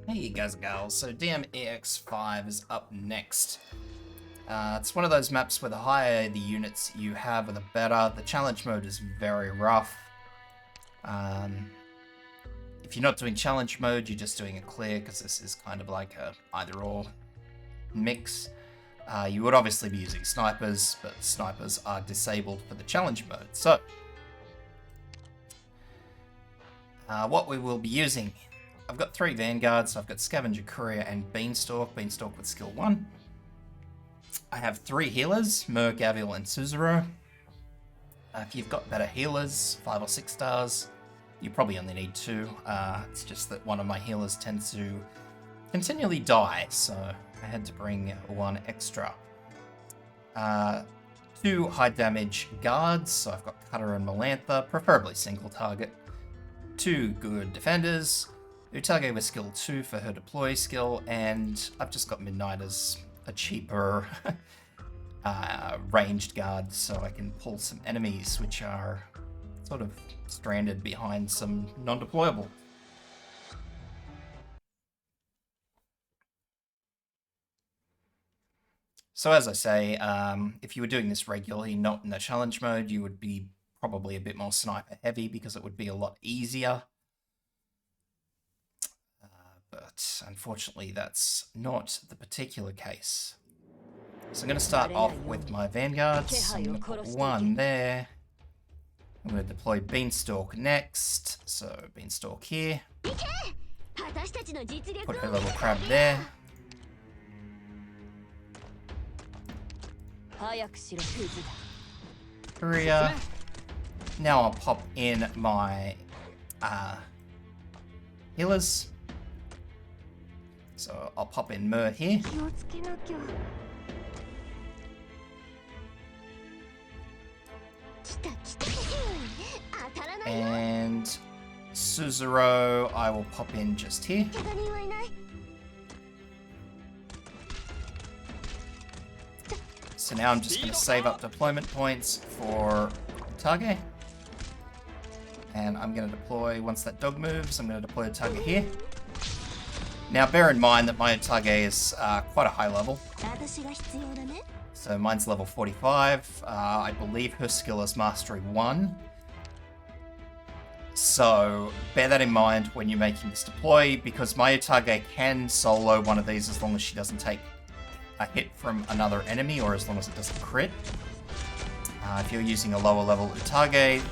Hey guys and gals, so DM-EX-5 is up next. It's one of those maps where the higher the units you have, the better. The challenge mode is very rough. If you're not doing challenge mode, you're just doing a clear, because this is kind of like a either-or mix. You would obviously be using snipers, but snipers are disabled for the challenge mode. So, what we will be using, I've got 3 Vanguards. I've got Scavenger, Courier, and Beanstalk. Beanstalk with skill 1. I have 3 healers, Mer, Gavil, and Suzerain. If you've got better healers, 5 or 6 stars, you probably only need 2. It's just that one of my healers tends to continually die, so I had to bring 1 extra. 2 high damage guards, so I've got Cutter and Melantha, preferably single target. 2 good defenders, Utage with skill 2 for her deploy skill, and I've just got Midnight as a cheaper ranged guard, so I can pull some enemies which are sort of stranded behind some non-deployable. So as I say, if you were doing this regularly, not in the challenge mode, you would be probably a bit more sniper heavy because it would be a lot easier. But unfortunately, that's not the particular case. So I'm going to start off with my Vanguards. I'm going to put 1 there. I'm going to deploy Beanstalk next. So Beanstalk here. Put her little crab there. Courier. Now I'll pop in my healers. So I'll pop in Mer here. And Suzerain, I will pop in just here. So now I'm just going to save up deployment points for Utage. And I'm going to deploy, once that dog moves, I'm going to deploy Utage here. Now bear in mind that my Utage is quite a high level. So mine's level 45. I believe her skill is Mastery 1. So bear that in mind when you're making this deploy, because my Utage can solo one of these as long as she doesn't take a hit from another enemy, or as long as it doesn't crit. If you're using a lower level Utage,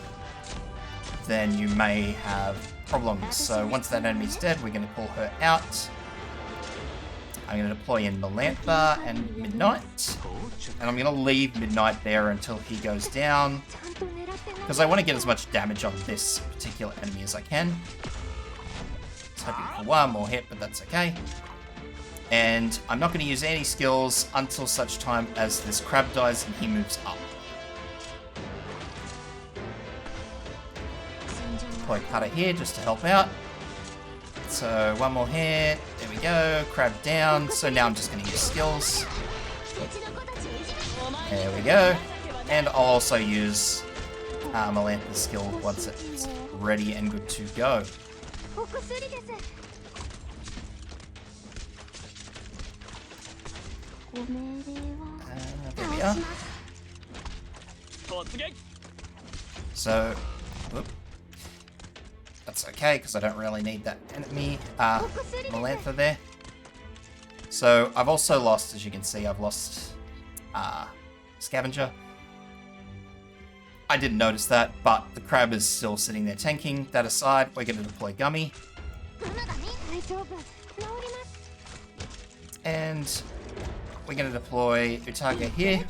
then you may have problems. So once that enemy's dead, we're going to pull her out. I'm going to deploy in Melantha and Midnight. And I'm going to leave Midnight there until he goes down, because I want to get as much damage on this particular enemy as I can. Just hoping for 1 more hit, but that's okay. And I'm not going to use any skills until such time as this crab dies and he moves up. Deploy Cutter here just to help out. So 1 more hit, there we go, crab down. So now I'm just going to use skills. There we go. And I'll also use Melantha's skill once it's ready and good to go. There we are. So, whoop. That's okay, because I don't really need that enemy, Melantha there. So, I've also lost, as you can see, I've lost Scavenger. I didn't notice that, but the crab is still sitting there tanking. That aside, we're going to deploy Gummy. And we're going to deploy Utage here,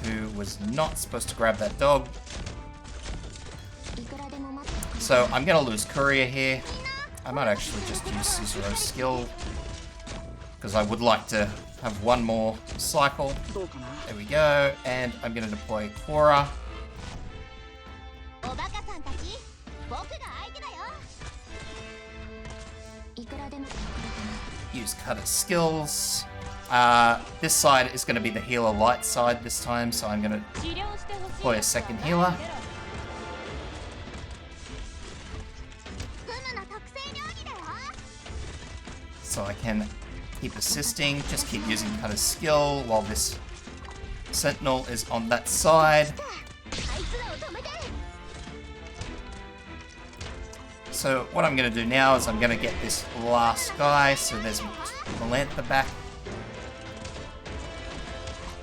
who was not supposed to grab that dog. So I'm going to lose Courier here. I might actually just use Suzerain's skill, because I would like to have 1 more cycle. There we go. And I'm going to deploy Quora. Use Cutter's skills. This side is going to be the healer light side this time, so I'm going to deploy a second healer. So I can keep assisting, just keep using Cutter's skill while this Sentinel is on that side. So what I'm going to do now is I'm going to get this last guy. So there's Melantha back.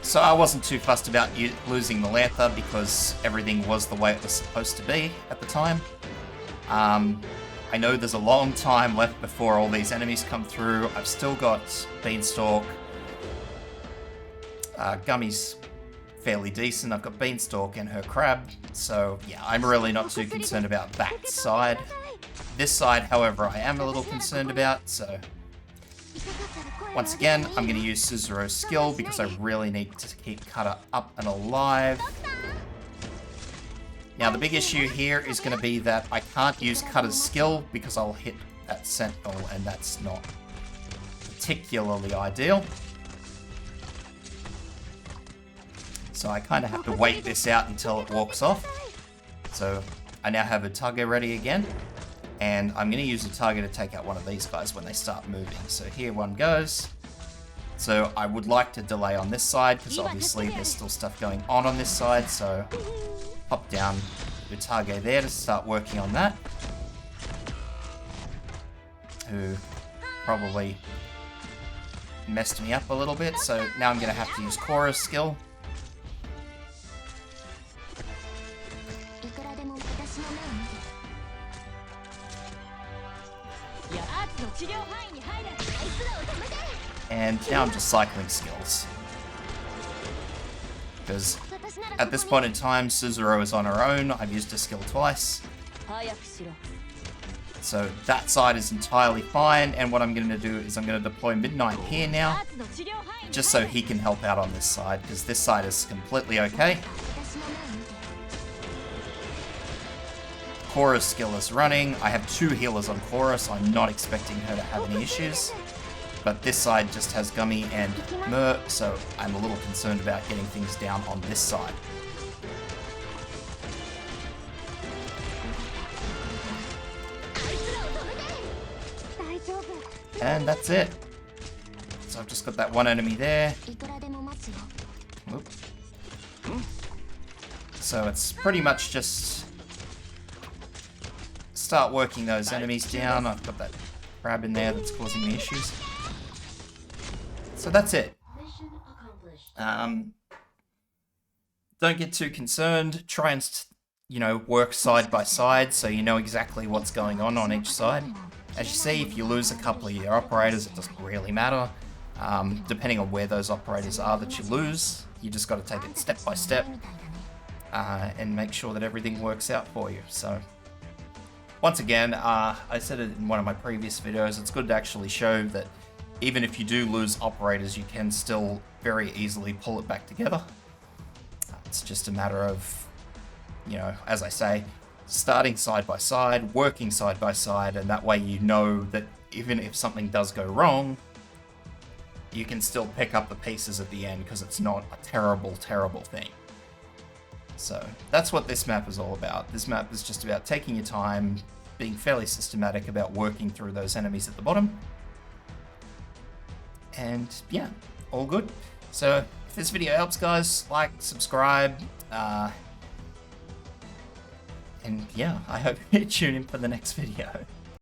So I wasn't too fussed about losing Melantha because everything was the way it was supposed to be at the time. I know there's a long time left before all these enemies come through. I've still got Beanstalk. Gummy's fairly decent. I've got Beanstalk and her crab. So yeah, I'm really not too concerned about that side. This side, however, I am a little concerned about, so once again, I'm going to use Suzuro's skill because I really need to keep Cutter up and alive. Now, the big issue here is going to be that I can't use Cutter's skill because I'll hit that Sentinel, and that's not particularly ideal. So I kind of have to wait this out until it walks off. So I now have a Utage ready again. And I'm going to use a Utage to take out one of these guys when they start moving. So here one goes. So I would like to delay on this side because obviously there's still stuff going on this side. So pop down Utage there to start working on that. Who probably messed me up a little bit. So now I'm going to have to use Korra's skill. And now I'm just cycling skills. Because at this point in time, Suzuro is on her own. I've used her skill twice. So that side is entirely fine. And what I'm going to do is I'm going to deploy Midnight here now. Just so he can help out on this side. Because this side is completely okay. Korra's skill is running. I have 2 healers on Korra, so I'm not expecting her to have any issues. But this side just has Gummy and Mer, so I'm a little concerned about getting things down on this side. And that's it. So I've just got that one enemy there. Whoop. So it's pretty much just start working those enemies down. I've got that crab in there that's causing me issues. So that's it. Don't get too concerned. Try and, work side by side so you know exactly what's going on each side. As you see, if you lose a couple of your operators, it doesn't really matter. Depending on where those operators are that you lose, you just got to take it step by step and make sure that everything works out for you. So once again, I said it in one of my previous videos, it's good to actually show that even if you do lose operators, you can still very easily pull it back together. It's just a matter of, as I say, starting side by side, working side by side, and that way you know that even if something does go wrong, you can still pick up the pieces at the end because it's not a terrible, terrible thing. So that's what this map is all about. This map is just about taking your time, being fairly systematic about working through those enemies at the bottom. And yeah, all good. So if this video helps, guys, like, subscribe, and yeah, I hope you tune in for the next video.